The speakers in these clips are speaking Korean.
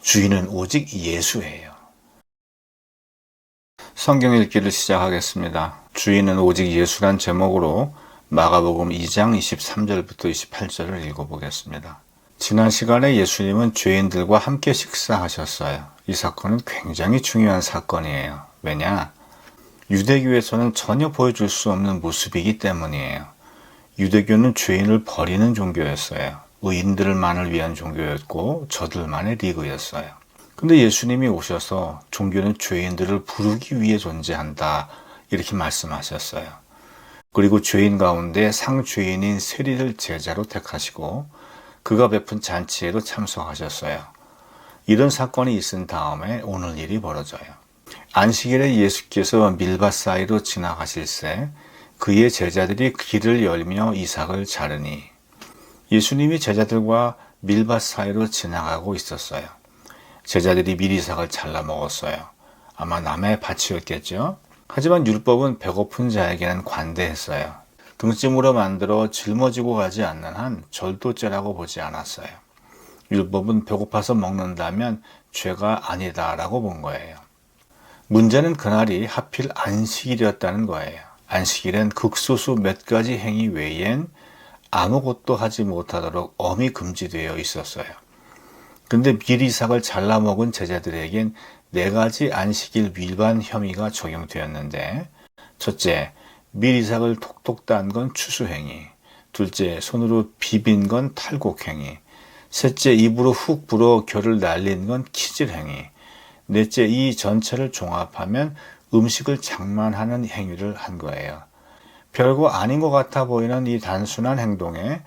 주인은 오직 예수예요. 성경 읽기를 시작하겠습니다. 주인은 오직 예수란 제목으로 마가복음 2장 23절부터 28절을 읽어보겠습니다. 지난 시간에 예수님은 죄인들과 함께 식사하셨어요. 이 사건은 굉장히 중요한 사건이에요. 왜냐? 유대교에서는 전혀 보여줄 수 없는 모습이기 때문이에요. 유대교는 죄인을 버리는 종교였어요. 의인들만을 위한 종교였고 저들만의 리그였어요. 근데 예수님이 오셔서 종교는 죄인들을 부르기 위해 존재한다 이렇게 말씀하셨어요. 그리고 죄인 가운데 상죄인인 세리를 제자로 택하시고 그가 베푼 잔치에도 참석하셨어요. 이런 사건이 있은 다음에 오늘 일이 벌어져요. 안식일에 예수께서 밀밭 사이로 지나가실새 그의 제자들이 길을 열며 이삭을 자르니 예수님이 제자들과 밀밭 사이로 지나가고 있었어요. 제자들이 밀이삭을 잘라 먹었어요. 아마 남의 밭이었겠죠. 하지만 율법은 배고픈 자에게는 관대했어요. 등짐으로 만들어 짊어지고 가지 않는 한 절도죄라고 보지 않았어요. 율법은 배고파서 먹는다면 죄가 아니다라고 본 거예요. 문제는 그날이 하필 안식일이었다는 거예요. 안식일엔 극소수 몇 가지 행위 외엔 아무것도 하지 못하도록 엄히 금지되어 있었어요. 근데 밀이삭을 잘라 먹은 제자들에겐 4가지 안식일 위반 혐의가 적용되었는데, 첫째, 밀이삭을 톡톡 딴 건 추수행위, 둘째, 손으로 비빈 건 탈곡행위, 셋째, 입으로 훅 불어 결을 날린 건 키질행위, 넷째, 이 전체를 종합하면 음식을 장만하는 행위를 한 거예요. 별거 아닌 것 같아 보이는 이 단순한 행동에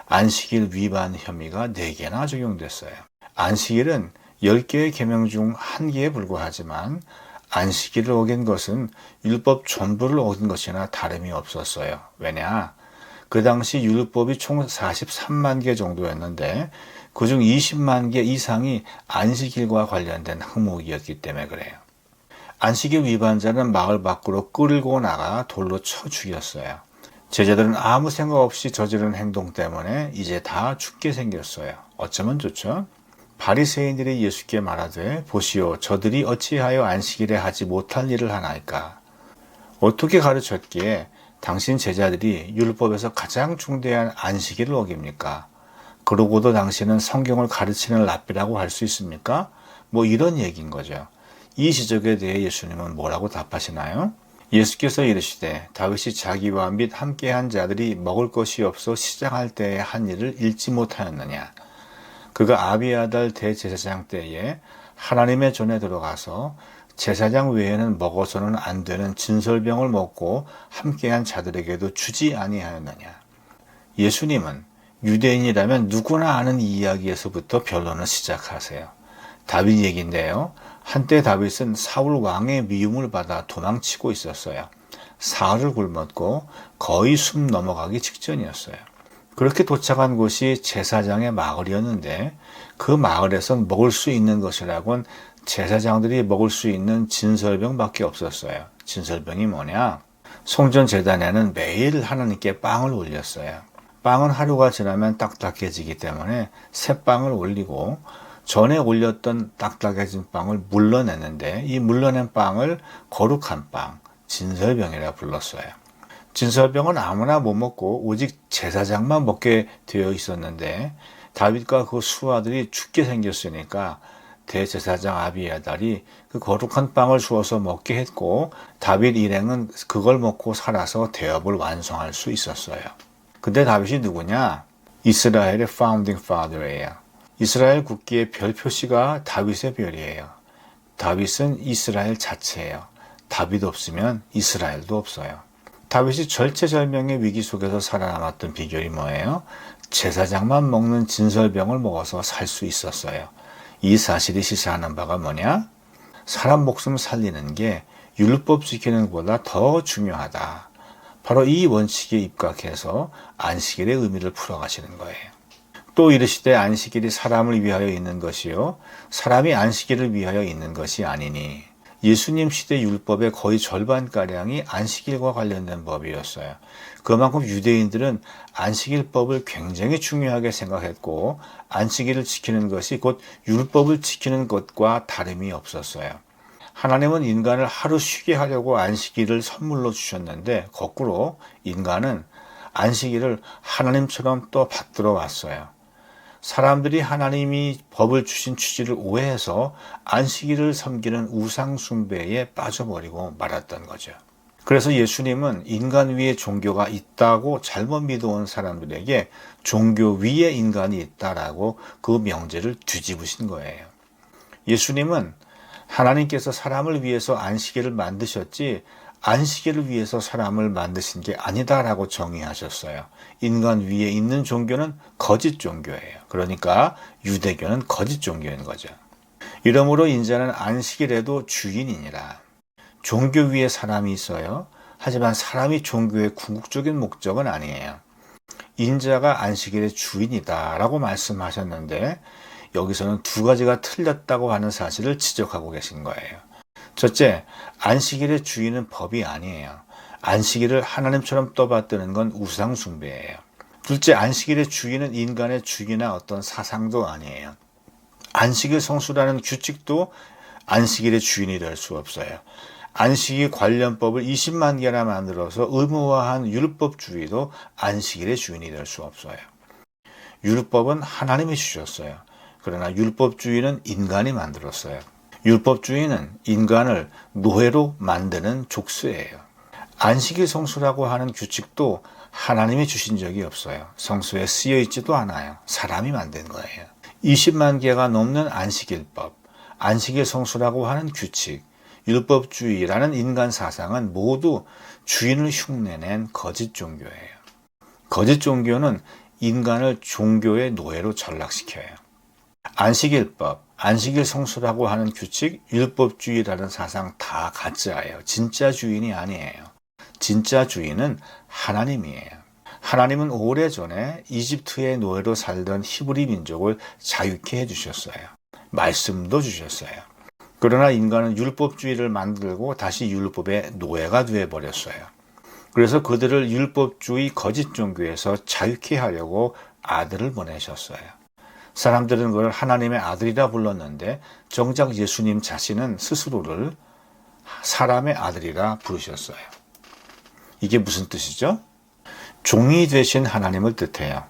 안식일 위반 혐의가 4개나 적용됐어요. 안식일은 10개의 계명 중 1개에 불과하지만 안식일을 어긴 것은 율법 전부를 어긴 것이나 다름이 없었어요. 왜냐? 그 당시 율법이 총 43만 개 정도였는데 그중 20만 개 이상이 안식일과 관련된 항목이었기 때문에 그래요. 안식일 위반자는 마을 밖으로 끌고 나가 돌로 쳐 죽였어요. 제자들은 아무 생각 없이 저지른 행동 때문에 이제 다 죽게 생겼어요. 어쩌면 좋죠? 바리새인들이 예수께 말하되 보시오 저들이 어찌하여 안식일에 하지 못할 일을 하나이까? 어떻게 가르쳤기에 당신 제자들이 율법에서 가장 중대한 안식일을 어깁니까? 그러고도 당신은 성경을 가르치는 랍비라고 할 수 있습니까? 뭐 이런 얘기인 거죠. 이 지적에 대해 예수님은 뭐라고 답하시나요? 예수께서 이르시되 다윗이 자기와 및 함께한 자들이 먹을 것이 없어 시장할 때에 한 일을 잊지 못하였느냐? 그가 아비아달 대제사장 때에 하나님의 전에 들어가서 제사장 외에는 먹어서는 안 되는 진설병을 먹고 함께한 자들에게도 주지 아니하였느냐? 예수님은 유대인이라면 누구나 아는 이야기에서부터 변론을 시작하세요. 다윗 얘기인데요. 한때 다윗은 사울 왕의 미움을 받아 도망치고 있었어요. 사흘을 굶었고 거의 숨 넘어가기 직전이었어요. 그렇게 도착한 곳이 제사장의 마을이었는데 그 마을에선 먹을 수 있는 것이라곤 제사장들이 먹을 수 있는 진설병밖에 없었어요. 진설병이 뭐냐? 성전 제단에는 매일 하나님께 빵을 올렸어요. 빵은 하루가 지나면 딱딱해지기 때문에 새 빵을 올리고 전에 올렸던 딱딱해진 빵을 물러내는데 이 물러낸 빵을 거룩한 빵, 진설병이라 불렀어요. 진설병은 아무나 못 먹고 오직 제사장만 먹게 되어 있었는데 다윗과 그 수하들이 죽게 생겼으니까 대제사장 아비아달이 그 거룩한 빵을 주어서 먹게 했고 다윗 일행은 그걸 먹고 살아서 대업을 완성할 수 있었어요. 근데 다윗이 누구냐? 이스라엘의 founding father예요. 이스라엘 국기의 별 표시가 다윗의 별이에요. 다윗은 이스라엘 자체예요. 다윗 없으면 이스라엘도 없어요. 다윗이 절체절명의 위기 속에서 살아남았던 비결이 뭐예요? 제사장만 먹는 진설병을 먹어서 살 수 있었어요. 이 사실이 시사하는 바가 뭐냐? 사람 목숨 살리는 게 율법 지키는 것보다 더 중요하다. 바로 이 원칙에 입각해서 안식일의 의미를 풀어가시는 거예요. 또 이르시되 안식일이 사람을 위하여 있는 것이요 사람이 안식일을 위하여 있는 것이 아니니 예수님 시대 율법의 거의 절반가량이 안식일과 관련된 법이었어요. 그만큼 유대인들은 안식일법을 굉장히 중요하게 생각했고 안식일을 지키는 것이 곧 율법을 지키는 것과 다름이 없었어요. 하나님은 인간을 하루 쉬게 하려고 안식일을 선물로 주셨는데 거꾸로 인간은 안식일을 하나님처럼 또 받들어 왔어요. 사람들이 하나님이 법을 주신 취지를 오해해서 안식일을 섬기는 우상 숭배에 빠져버리고 말았던 거죠. 그래서 예수님은 인간 위에 종교가 있다고 잘못 믿어온 사람들에게 종교 위에 인간이 있다라고 그 명제를 뒤집으신 거예요. 예수님은 하나님께서 사람을 위해서 안식일을 만드셨지 안식일을 위해서 사람을 만드신 게 아니다라고 정의하셨어요. 인간 위에 있는 종교는 거짓 종교예요. 그러니까 유대교는 거짓 종교인 거죠. 이러므로 인자는 안식일에도 주인이니라. 종교 위에 사람이 있어요. 하지만 사람이 종교의 궁극적인 목적은 아니에요. 인자가 안식일의 주인이다라고 말씀하셨는데 여기서는 두 가지가 틀렸다고 하는 사실을 지적하고 계신 거예요. 첫째, 안식일의 주인은 법이 아니에요. 안식일을 하나님처럼 떠받드는 건 우상 숭배예요. 둘째, 안식일의 주인은 인간의 주인이나 어떤 사상도 아니에요. 안식일 성수라는 규칙도 안식일의 주인이 될 수 없어요. 안식일 관련법을 20만 개나 만들어서 의무화한 율법주의도 안식일의 주인이 될 수 없어요. 율법은 하나님이 주셨어요. 그러나 율법주의는 인간이 만들었어요. 율법주의는 인간을 노예로 만드는 족쇄예요. 안식일 성수라고 하는 규칙도 하나님이 주신 적이 없어요. 성수에 쓰여 있지도 않아요. 사람이 만든 거예요. 20만 개가 넘는 안식일법, 안식일 성수라고 하는 규칙, 율법주의라는 인간 사상은 모두 주인을 흉내낸 거짓 종교예요. 거짓 종교는 인간을 종교의 노예로 전락시켜요. 안식일법, 안식일 성수라고 하는 규칙, 율법주의라는 사상 다 가짜예요. 진짜 주인이 아니에요. 진짜 주인은 하나님이에요. 하나님은 오래전에 이집트의 노예로 살던 히브리 민족을 자유케 해주셨어요. 말씀도 주셨어요. 그러나 인간은 율법주의를 만들고 다시 율법의 노예가 되어버렸어요. 그래서 그들을 율법주의 거짓 종교에서 자유케 하려고 아들을 보내셨어요. 사람들은 그걸 하나님의 아들이라 불렀는데 정작 예수님 자신은 스스로를 사람의 아들이라 부르셨어요. 이게 무슨 뜻이죠? 종이 되신 하나님을 뜻해요.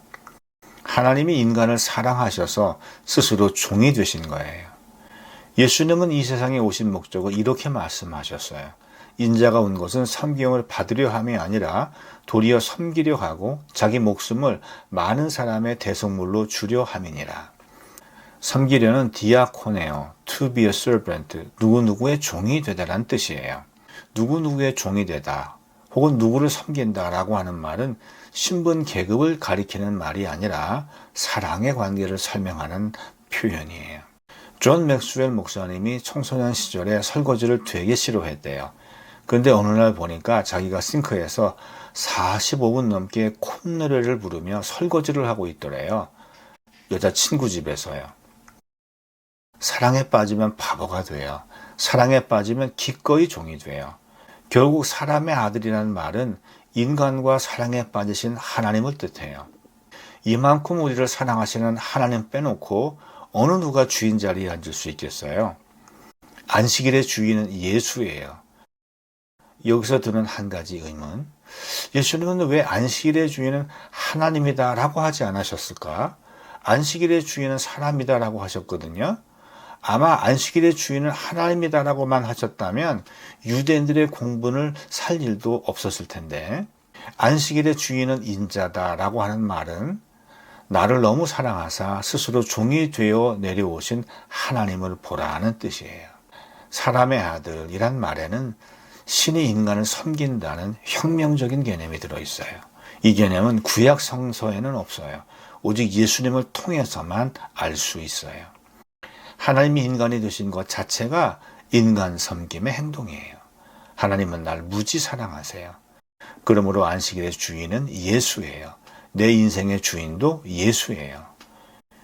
하나님이 인간을 사랑하셔서 스스로 종이 되신 거예요. 예수님은 이 세상에 오신 목적을 이렇게 말씀하셨어요. 인자가 온 것은 섬김을 받으려 함이 아니라 도리어 섬기려 하고 자기 목숨을 많은 사람의 대속물로 주려 함이니라. 섬기려는 디아코네오, to be a servant, 누구누구의 종이 되다라는 뜻이에요. 누구누구의 종이 되다 혹은 누구를 섬긴다라고 하는 말은 신분 계급을 가리키는 말이 아니라 사랑의 관계를 설명하는 표현이에요. 존 맥스웰 목사님이 청소년 시절에 설거지를 되게 싫어했대요. 그런데 어느 날 보니까 자기가 싱크에서 45분 넘게 콧노래를 부르며 설거지를 하고 있더래요. 여자친구 집에서요. 사랑에 빠지면 바보가 돼요. 사랑에 빠지면 기꺼이 종이 돼요. 결국 사람의 아들이라는 말은 인간과 사랑에 빠지신 하나님을 뜻해요. 이만큼 우리를 사랑하시는 하나님 빼놓고 어느 누가 주인 자리에 앉을 수 있겠어요? 안식일의 주인은 예수예요. 여기서 드는 한 가지 의문, 예수님은 왜 안식일의 주인은 하나님이다 라고 하지 않으셨을까? 안식일의 주인은 사람이다 라고 하셨거든요. 아마 안식일의 주인은 하나님이다 라고만 하셨다면 유대인들의 공분을 살 일도 없었을 텐데, 안식일의 주인은 인자다 라고 하는 말은 나를 너무 사랑하사 스스로 종이 되어 내려오신 하나님을 보라는 뜻이에요. 사람의 아들이란 말에는 신이 인간을 섬긴다는 혁명적인 개념이 들어있어요. 이 개념은 구약 성서에는 없어요. 오직 예수님을 통해서만 알 수 있어요. 하나님이 인간이 되신 것 자체가 인간 섬김의 행동이에요. 하나님은 날 무지 사랑하세요. 그러므로 안식일의 주인은 예수예요. 내 인생의 주인도 예수예요.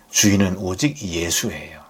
주인은 오직 예수예요.